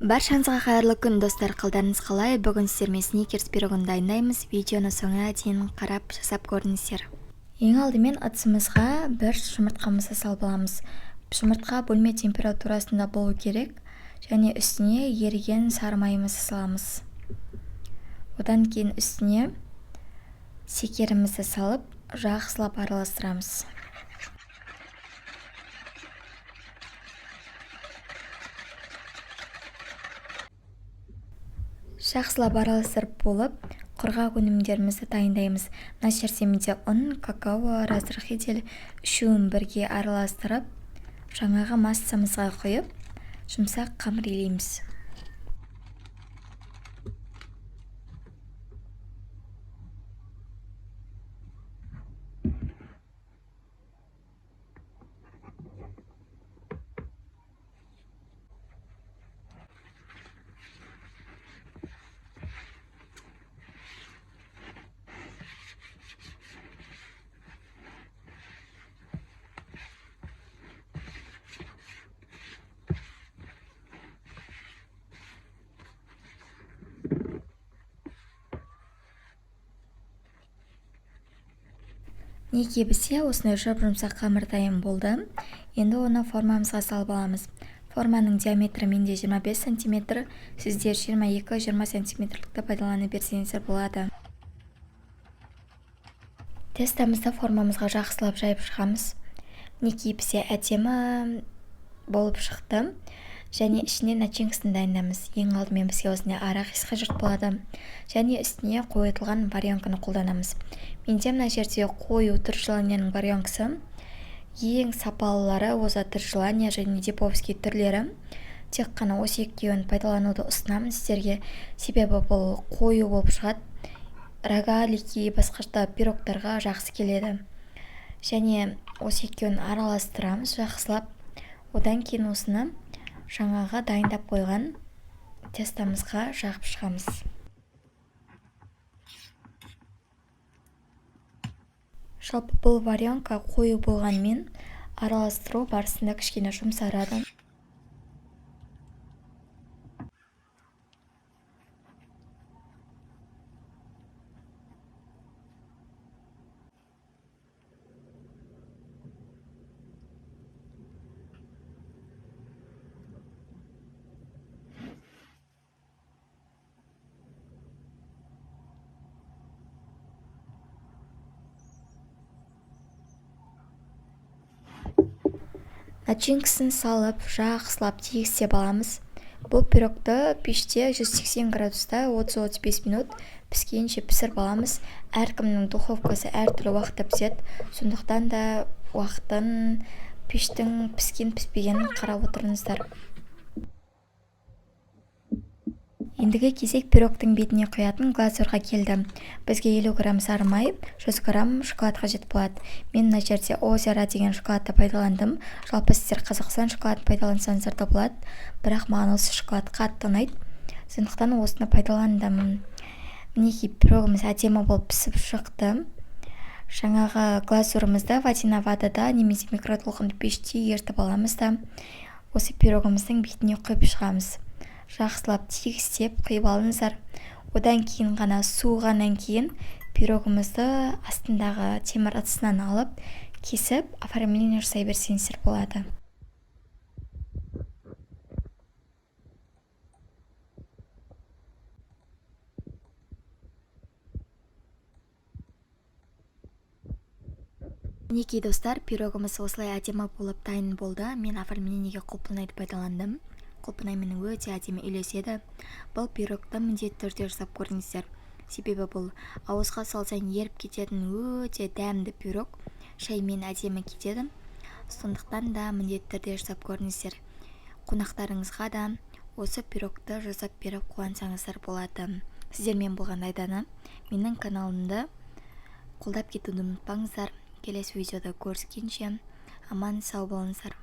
Баршаңызға қайырлы күн, достар. Қалдарыңыз қалай? Бүгін сіздермен сникерс пирогын дайындаймыз. Видеоны соңына дейін қарап жасап көріңіздер. Ең алдымен ыдысымызға бір жұмыртқамызды салып аламыз. Жұмыртқа бөлме температурасында болу керек, және үстіне еріген сары майымызды саламыз. Одан кейін үстіне секерімізді салып, жақсылап араластырамыз. Жақсылап араластырып болып, құрғақ өнімдерімізді дайындаймыз. Мына жерде ұн, какао, разрыхитель үшеуін бірге араластырып, жаңағы массамызға құйып, жұмсақ қамыр илейміз. Неге бізде осындай жұмсақ қамыр дайын болды. Енді оны формамызға салып аламыз. Форманың диаметрі менде 25 см, сіздер 22-20 см пайдалана берсеңіздер болады. Тестамызды формамызға жақсылап жайып шығамыз. Неге бізде әдемі болып шықты. Және ішіне начинкасын дайындаймыз. Ең алдымен бізге осындай арахис қажет болады. Және үстіне қойытылған варенканы қолданамыз. Менде мына жерде қою түр желанияның варенкасы. Ең сапалылары осы түр желания және диповский түрлері. Тек қана осы екеуін пайдалануды ұсынамын сіздерге. Себебі бұл қою болып шығады. Рогалики, басқашта пирогтарға жақсы келеді. Және осы екеуін араластырамыз жақсылап. Одан кейін осыны жаңағы дайындап қойған тестамызға жағып шығамыз. Жалпы бұл варенка қою болғанмен араластыру барысында кішкене жұмсарады. Начинкасын салып, жақсылап тегістеп аламыз. Бұл пирогты пеште 180 градуста 30-35 минут піскенше пісіріп аламыз. Әркімнің духовкасы әртүрлі уақытта піседі. Сондықтан да уақытын, пештің піскен-піспегенін қарап отырыңыздар. Ендігі кезек пирогтың бетіне құятын глазурға келді. Бізге 50 грамм сары май, 100 грамм шоколад қажет болады. Мен мына жерде Озера деген шоколадты пайдаландым. Жалпы сіздер Қазақстан шоколадын пайдалансаңыздар да болады. Бірақ маған осы шоколад қатты ұнайды. Сондықтан осыны пайдаландым. Мінекей пирогымыз әдемі болып пісіп шықты. Жаңағы глазурымызды ватиновадада немесе микротолқынды пеште ерітіп аламыз да осы пирогымыздың бетіне құйып шығамыз. Жақсылап тегістеп құйып алыңыздар. Одан кейін ғана суығаннан кейін пирогымызды астындағы темір ыдысынан алып, кесіп, оформление жасай берсеңіздер болады. Мінекей достар, пирогымыз осылай әдемі болып дайын болды. Мен оформлениеге құлпынайды пайдаландым. Құлпынай менің өте әдемі үйлеседі. Бұл пирогты міндетті түрде жасап көріңіздер. Себебі бұл ауызға салсаң еріп кететін өте дәмді пирог. Шаймен әдемі кетеді. Сондықтан да міндетті түрде жасап көріңіздер. Қонақтарыңызға да осы пирогты жасап беріп қуансаңыздар болады. Сіздермен болған айдана менің каналымды қолдап кетуді ұмытпаңыздар. Келесі видеода көріскенше аман сау болыңыздар.